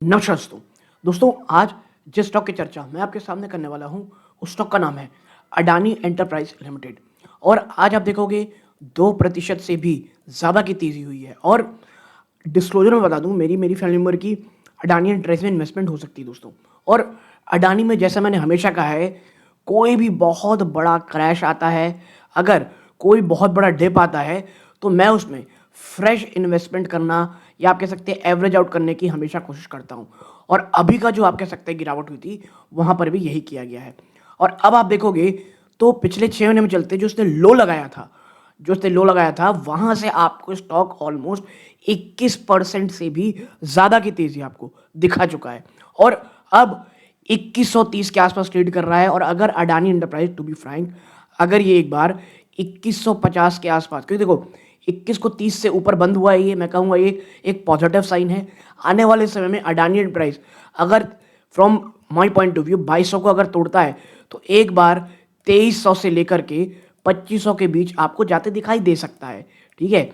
नमस्कार दोस्तों आज जिस स्टॉक की चर्चा मैं आपके सामने करने वाला हूं उस स्टॉक का नाम है अडानी एंटरप्राइज लिमिटेड। और आज आप देखोगे 2% से भी ज़्यादा की तेज़ी हुई है। और डिस्क्लोजर में बता दूं, मेरी मेरी फैमिली मेम्बर की अडानी एंटरप्राइज में इन्वेस्टमेंट हो सकती है दोस्तों। और अडानी में जैसा मैंने हमेशा कहा है, कोई भी बहुत बड़ा क्रैश आता है, अगर कोई बहुत बड़ा डिप आता है, तो मैं उसमें फ्रेश इन्वेस्टमेंट करना या आप कह सकते हैं एवरेज आउट करने की हमेशा कोशिश करता हूँ। और अभी का जो आप कह सकते हैं गिरावट हुई थी, वहाँ पर भी यही किया गया है। और अब आप देखोगे तो पिछले 6 महीने में चलते जो उसने लो लगाया था वहाँ से आपको स्टॉक ऑलमोस्ट 21% से भी ज़्यादा की तेज़ी आपको दिखा चुका है। और अब 2130 के आसपास ट्रेड कर रहा है। और अगर Adani enterprise, to be frank, अगर ये एक बार 2150 के आसपास, क्योंकि देखो 21 को 30 से ऊपर बंद हुआ है, ये मैं कहूँगा ये एक पॉजिटिव साइन है। आने वाले समय में अडानी एंटरप्राइज अगर from my point of view 2200 को अगर तोड़ता है, तो एक बार 2300 से लेकर के 2500 के बीच आपको जाते दिखाई दे सकता है। ठीक है,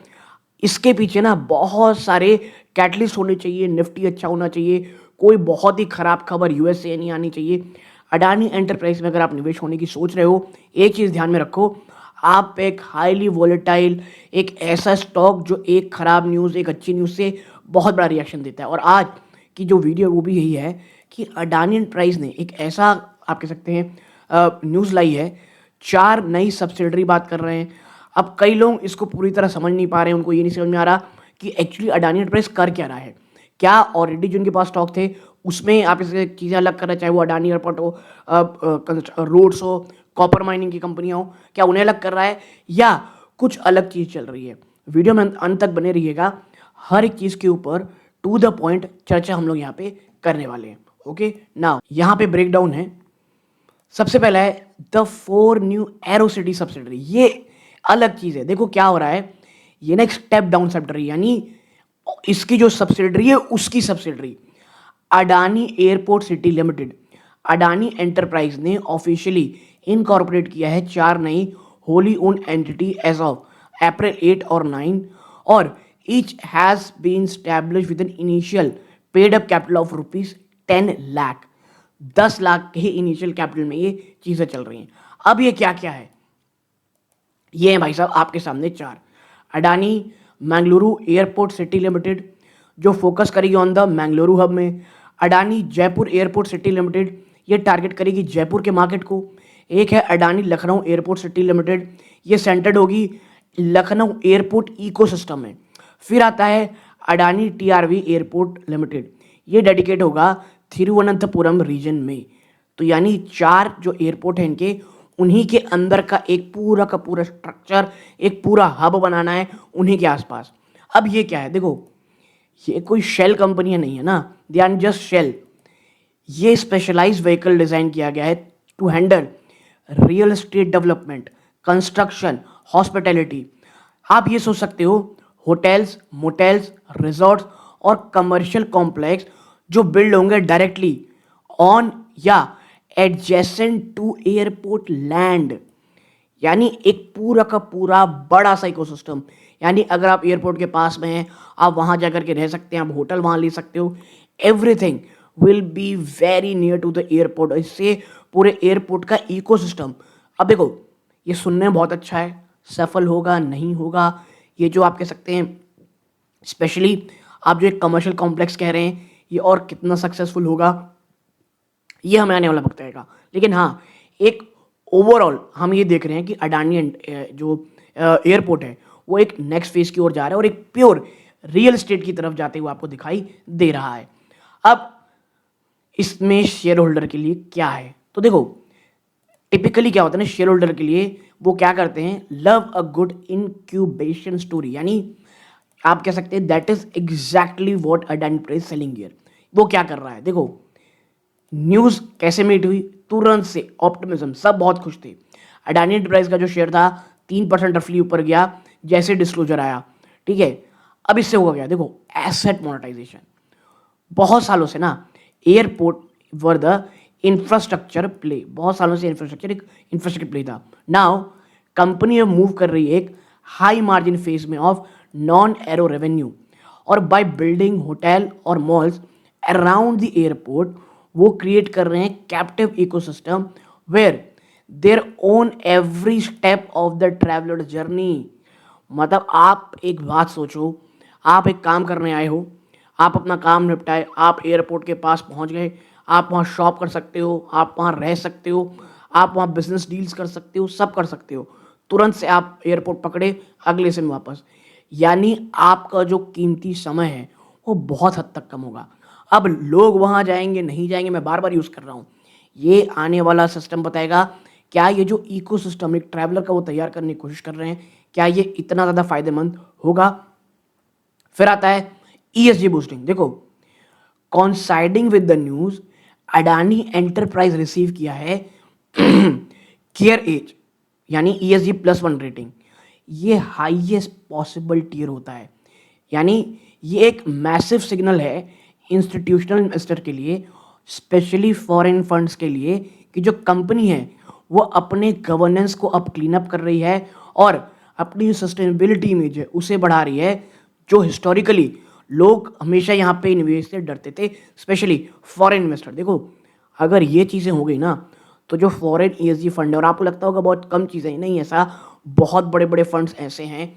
इसके पीछे ना बहुत सारे कैटलिस्ट होने चाहिए। निफ्टी अच्छा होना चाहिए, कोई बहुत ही खराब खबर यूएस से नहीं आनी चाहिए। अडानी एंटरप्राइज में अगर आप निवेश होने की सोच रहे हो, एक चीज़ ध्यान में रखो, आप एक हाईली वोलेटाइल, एक ऐसा स्टॉक जो एक खराब न्यूज़ एक अच्छी न्यूज़ से बहुत बड़ा रिएक्शन देता है। और आज की जो वीडियो वो भी यही है कि अडानी एंटरप्राइज ने एक ऐसा आप कह सकते हैं न्यूज़ लाई है। 4 नई सब्सिडरी बात कर रहे हैं। अब कई लोग इसको पूरी तरह समझ नहीं पा रहे हैं, उनको ये नहीं समझ में आ रहा कि एक्चुअली अडानी एंटरप्राइज कर क्या रहा है। क्या ऑलरेडी जो उनके पास स्टॉक थे उसमें आप इसे चीज़ें अलग कर रहे हैं, चाहे वो अडानी एयरपोर्ट हो, रोड्स हो, कॉपर माइनिंग की कंपनियां हो, क्या उन्हें अलग कर रहा है या कुछ अलग चीज़ चल रही है। वीडियो में अंत तक बने रहिएगा। हर एक चीज़ के ऊपर टू द पॉइंट चर्चा हम लोग यहाँ पे करने वाले हैं। ओके, नाउ यहाँ पे ब्रेक डाउन है। सबसे पहला है the 4 new arrow city subsidiary. ये अलग चीज़ है। देखो क्या हो रहा है, ये ना एक स्टेप डाउन सब्सिडरी, यानी इसकी जो सब्सिडरी है उसकी subsidiary Adani airport city limited, Adani enterprise ने ऑफिशियली इनकॉर्पोरेट किया है 4 नई wholly owned entity as of April 8 और 9। और each has been established with an initial paid up capital of ₹10 lakh. 10 lakh के इनिशियल कैपिटल में ये चीज़ें चल रही हैं। अब ये क्या क्या है, ये है भाई साहब आपके सामने 4। Adani Mangaluru airport city limited, जो फोकस करेगी ऑन द मैंगलुरु हब में। Adani Jaipur airport city limited, ये टारगेट करेगी जयपुर के मार्केट को। एक है Adani Lucknow airport city limited, ये सेंटर्ड होगी लखनऊ एयरपोर्ट इकोसिस्टम में। फिर आता है अडानी टीआरवी एयरपोर्ट लिमिटेड, ये डेडिकेट होगा थिरुवनंतपुरम रीजन में। तो यानी 4 जो एयरपोर्ट हैं इनके, उन्हीं के अंदर का एक पूरा का पूरा स्ट्रक्चर, एक पूरा हब बनाना है उन्हीं के आसपास। अब ये क्या है, देखो ये कोई शेल कंपनियां नहीं है ना, दे आर जस्ट शेल। ये स्पेशलाइज्ड व्हीकल डिजाइन किया गया है to handle real estate development, construction, hospitality. आप ये सोच सकते हो होटल्स, मोटेल्स, रिजॉर्ट्स और कमर्शियल कॉम्प्लेक्स जो बिल्ड होंगे डायरेक्टली ऑन या एडजेसेंट टू एयरपोर्ट लैंड, यानी एक पूरा का पूरा बड़ा सा इकोसिस्टम। यानी अगर आप एयरपोर्ट के पास में हैं, आप वहाँ जाकर के रह सकते हैं, आप होटल वहाँ ले सकते हो। Everything will be very near to the airport. इससे पूरे एयरपोर्ट का इकोसिस्टम, अब देखो ये सुनने में बहुत अच्छा है, सफल होगा नहीं होगा, ये जो आप कह सकते हैं स्पेशली आप जो एक कमर्शियल कॉम्प्लेक्स कह रहे हैं, ये और कितना सक्सेसफुल होगा ये हमें आने वाला वक्त आएगा। लेकिन हाँ, एक ओवरऑल हम ये देख रहे हैं कि अडानी जो एयरपोर्ट है वो एक नेक्स्ट फेज की ओर जा रहा है और एक प्योर रियल एस्टेट की तरफ जाते हुए आपको दिखाई दे रहा है। अब इसमें शेयर होल्डर के लिए क्या है, तो देखो टिपिकली क्या होता है ना, शेयर होल्डर के लिए वो क्या करते हैं, love a good incubation story, यानी आप कह सकते हैं that is exactly what Adani enterprise selling here. वो क्या कर रहा है, देखो न्यूज़ कैसे मीट हुई, तुरंत से ऑप्टिमिज्म, सब बहुत खुश थे। अडानी एंटरप्राइज का जो शेयर था 3% रफली ऊपर गया जैसे डिस्क्लोजर आया। ठीक है, अब इससे हुआ गया, देखो एसेट मोनेटाइजेशन। बहुत सालों से ना airport were the infrastructure play, बहुत सालों से इंफ्रास्ट्रक्चर प्ले था। नाउ कंपनी अब मूव कर रही है एक हाई मार्जिन फेज में ऑफ नॉन एरो रेवेन्यू, और बाय बिल्डिंग होटल और मॉल्स अराउंड द एयरपोर्ट वो क्रिएट कर रहे हैं captive ecosystem where their own every step of the traveller journey. मतलब आप एक बात सोचो, आप एक काम करने आए हो, आप अपना काम निपटाए, आप एयरपोर्ट के पास पहुंच गए, आप वहाँ शॉप कर सकते हो, आप वहाँ रह सकते हो, आप वहाँ बिजनेस डील्स कर सकते हो, सब कर सकते हो। तुरंत से आप एयरपोर्ट पकड़े, अगले दिन वापस। यानी आपका जो कीमती समय है वो बहुत हद तक कम होगा। अब लोग वहाँ जाएंगे नहीं जाएंगे, मैं बार बार यूज़ कर रहा हूँ, ये आने वाला सिस्टम बताएगा। क्या ये जो इकोसिस्टम एक ट्रैवलर का वो तैयार करने की कोशिश कर रहे हैं, क्या ये इतना ज़्यादा फायदेमंद होगा? फिर आता है ईएसजी बूस्टिंग। देखो, coinciding with the news, Adani enterprise receive किया है केयर एज यानी ईएसजी +1 रेटिंग। ये हाईएस्ट पॉसिबल टियर होता है, यानी ये एक मैसिव सिग्नल है इंस्टीट्यूशनल इन्वेस्टर के लिए, स्पेशली फॉरेन फंड्स के लिए, कि जो कंपनी है वो अपने गवर्नेंस को अब क्लीन अप कर रही है और अपनी सस्टेनेबिलिटी इमेज है उसे बढ़ा रही है, जो हिस्टोरिकली लोग हमेशा यहाँ पे निवेश से डरते थे, स्पेशली फॉरेन इन्वेस्टर। देखो, अगर ये चीज़ें हो गई ना, तो जो फॉरेन ईएसजी फंड है, और आपको लगता होगा बहुत कम चीज़ें, नहीं, ऐसा बहुत बड़े बड़े फंड्स ऐसे हैं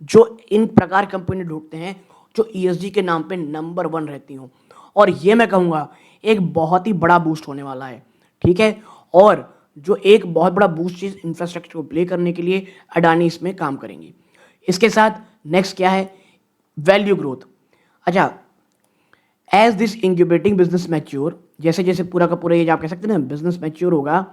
जो इन प्रकार कंपनी ढूंढते हैं जो ईएसजी के नाम पे नंबर 1 रहती हूँ। और ये मैं कहूँगा एक बहुत ही बड़ा बूस्ट होने वाला है, ठीक है। और जो एक बहुत बड़ा बूस्ट चीज़ इंफ्रास्ट्रक्चर को प्ले करने के लिए अडानी इसमें काम करेंगी। इसके साथ नेक्स्ट क्या है, वैल्यू ग्रोथ। अच्छा, एज दिस इंक्यूबेटिंग बिजनेस मैच्योर, जैसे जैसे पूरा का पूरा ये आप कह सकते हैं ना बिजनेस मैच्योर होगा,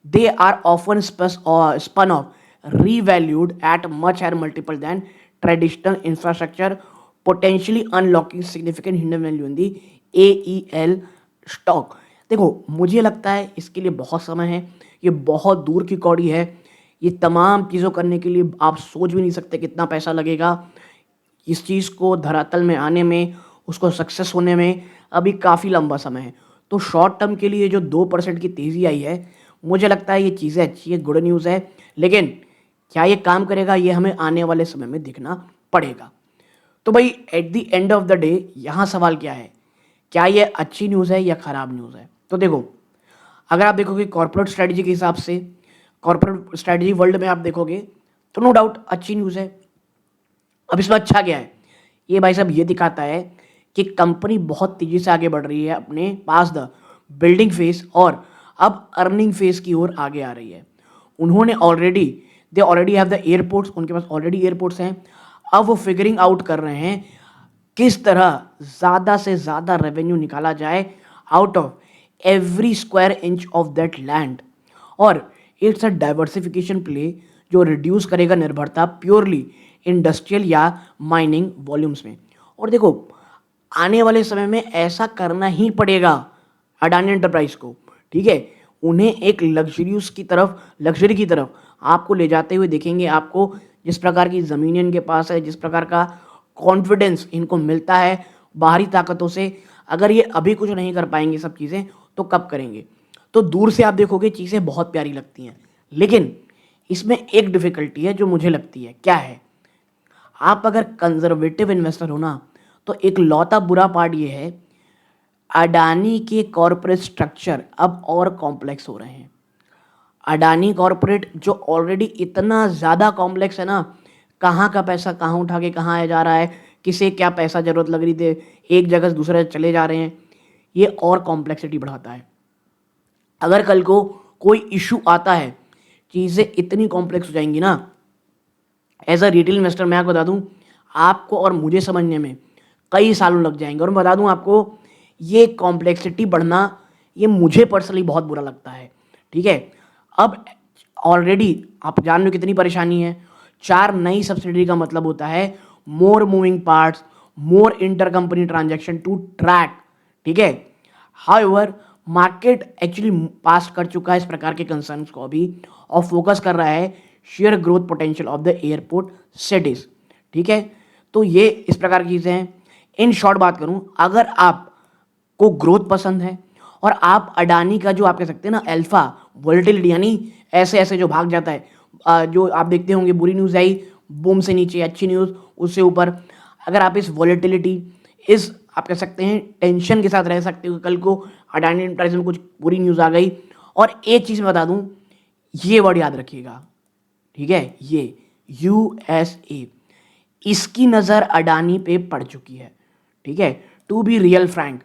they are often spun off, revalued at much higher multiple than traditional infrastructure, potentially unlocking significant hidden value in the AEL stock। देखो, मुझे लगता है इसके लिए बहुत समय है, ये बहुत दूर की कौड़ी है, ये तमाम चीज़ों करने के लिए आप सोच भी नहीं सकते कितना पैसा लगेगा। इस चीज़ को धरातल में आने में, उसको सक्सेस होने में अभी काफ़ी लंबा समय है। तो शॉर्ट टर्म के लिए जो 2% की तेज़ी आई है, मुझे लगता है ये चीज़ें अच्छी है, गुड न्यूज़ है, लेकिन क्या ये काम करेगा, ये हमें आने वाले समय में देखना पड़ेगा। तो भाई at the end of the day यहाँ सवाल क्या है, क्या ये अच्छी न्यूज़ है या ख़राब न्यूज़ है? तो देखो, अगर आप देखोगे कॉर्पोरेट स्ट्रैटेजी के हिसाब से, कॉर्पोरेट स्ट्रैटेजी वर्ल्ड में आप देखोगे तो नो डाउट अच्छी न्यूज़ है। अब इसमें अच्छा क्या है, ये भाई साहब ये दिखाता है कि कंपनी बहुत तेज़ी से आगे बढ़ रही है अपने पास द बिल्डिंग फेज और अब अर्निंग फेज की ओर आगे आ रही है। उन्होंने they already have the airports, उनके पास ऑलरेडी एयरपोर्ट्स हैं। अब वो फिगरिंग आउट कर रहे हैं किस तरह ज़्यादा से ज़्यादा रेवेन्यू निकाला जाए out of every square inch of that land. और इट्स अ डाइवर्सिफिकेशन प्ले जो रिड्यूस करेगा निर्भरता प्योरली इंडस्ट्रियल या माइनिंग वॉल्यूम्स में। और देखो, आने वाले समय में ऐसा करना ही पड़ेगा अडानी एंटरप्राइज को, ठीक है। उन्हें एक लग्जरी की तरफ आपको ले जाते हुए देखेंगे। आपको जिस प्रकार की ज़मीन इनके पास है, जिस प्रकार का कॉन्फिडेंस इनको मिलता है बाहरी ताकतों से, अगर ये अभी कुछ नहीं कर पाएंगे सब चीज़ें, तो कब करेंगे? तो दूर से आप देखोगे चीज़ें बहुत प्यारी लगती हैं, लेकिन इसमें एक डिफ़िकल्टी है जो मुझे लगती है। क्या है? आप अगर कंजर्वेटिव इन्वेस्टर हो ना, तो एक लौता बुरा पार्ट ये है, अडानी के कॉर्पोरेट स्ट्रक्चर अब और कॉम्प्लेक्स हो रहे हैं। अडानी कॉर्पोरेट जो ऑलरेडी इतना ज़्यादा कॉम्प्लेक्स है ना, कहाँ का पैसा कहाँ उठा के कहाँ आ जा रहा है, किसे क्या पैसा ज़रूरत लग रही थी, एक जगह से दूसरे चले जा रहे हैं, ये और कॉम्प्लेक्सिटी बढ़ाता है। अगर कल को कोई इशू आता है, चीज़ें इतनी कॉम्प्लेक्स हो जाएंगी ना, एज अ रिटेल इन्वेस्टर मैं आपको बता दूं, आपको और मुझे समझने में कई सालों लग जाएंगे। और मैं बता दूं आपको, ये कॉम्प्लेक्सिटी बढ़ना ये मुझे पर्सनली बहुत बुरा लगता है, ठीक है। अब ऑलरेडी आप जान रहे हो कितनी परेशानी है। 4 नई सब्सिडरी का मतलब होता है more moving parts, more inter company transaction to track, ठीक है। हाउएवर मार्केट एक्चुअली पास कर चुका है इस प्रकार के कंसर्न्स को अभी, और फोकस कर रहा है share growth potential of the airport cities, ठीक है। तो ये इस प्रकार की चीज़ें हैं। इन शॉर्ट बात करूं, अगर आपको ग्रोथ पसंद है और आप अडानी का जो आप कह सकते हैं ना अल्फा वोलेटिलिटी, यानी ऐसे ऐसे जो भाग जाता है, जो आप देखते होंगे बुरी न्यूज़ आई बूम से नीचे, अच्छी न्यूज़ उससे ऊपर, अगर आप इस वोलेटिलिटी, इस आप कह सकते हैं टेंशन के साथ रह सकते हो कि कल को अडानी एंटरप्राइज में कुछ बुरी न्यूज़ आ गई। और एक चीज़ मैं बता दूं, ये वर्ड याद रखिएगा, ठीक है, ये यूएसए, इसकी नज़र अडानी पे पड़ चुकी है, ठीक है। To be real frank,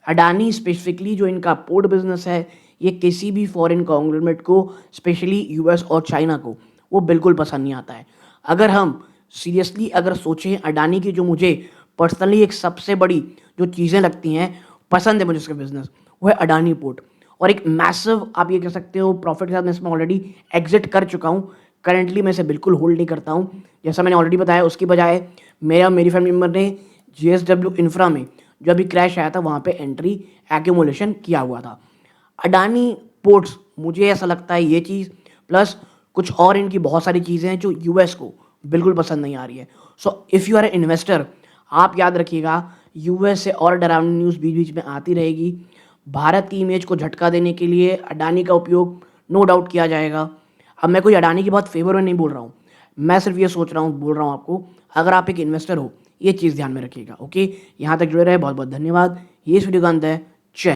Adani specifically जो इनका पोर्ट बिजनेस है, ये किसी भी फॉरेन कॉन्ग्लोमरेट को, स्पेशली यूएस और चाइना को, वो बिल्कुल पसंद नहीं आता है। अगर हम सीरियसली अगर सोचें, अडानी की जो मुझे पर्सनली एक सबसे बड़ी जो चीज़ें लगती हैं, पसंद है मुझे उसका बिजनेस, वो है अडानी पोर्ट। और एक मैसिव आप ये कह सकते हो प्रॉफिट के साथ मैं इसमें ऑलरेडी एग्जिट कर चुका हूँ। करंटली मैं इसे बिल्कुल होल्ड नहीं करता हूँ। जैसा मैंने ऑलरेडी बताया, उसकी बजाय मेरा मेरी फैमिली मेम्बर ने जेएसडब्ल्यू इंफ्रा में जो अभी क्रैश आया था वहाँ पे एंट्री एक्यूमुलेशन किया हुआ था। अडानी पोर्ट्स, मुझे ऐसा लगता है ये चीज़ प्लस कुछ और इनकी बहुत सारी चीज़ें हैं जो यूएस को बिल्कुल पसंद नहीं आ रही है। So if you are a investor, आप याद रखिएगा, यूएस से और डरावनी न्यूज़ बीच बीच में आती रहेगी। भारत की इमेज को झटका देने के लिए अडानी का उपयोग नो डाउट किया जाएगा। अब मैं कोई अडानी की बहुत फेवर में नहीं बोल रहा हूँ, मैं सिर्फ ये सोच रहा हूँ, बोल रहा हूँ आपको, अगर आप एक इन्वेस्टर हो, ये चीज़ ध्यान में रखिएगा। ओके, यहाँ तक जुड़े रहे, बहुत बहुत धन्यवाद। ये इस वीडियो का अंत है।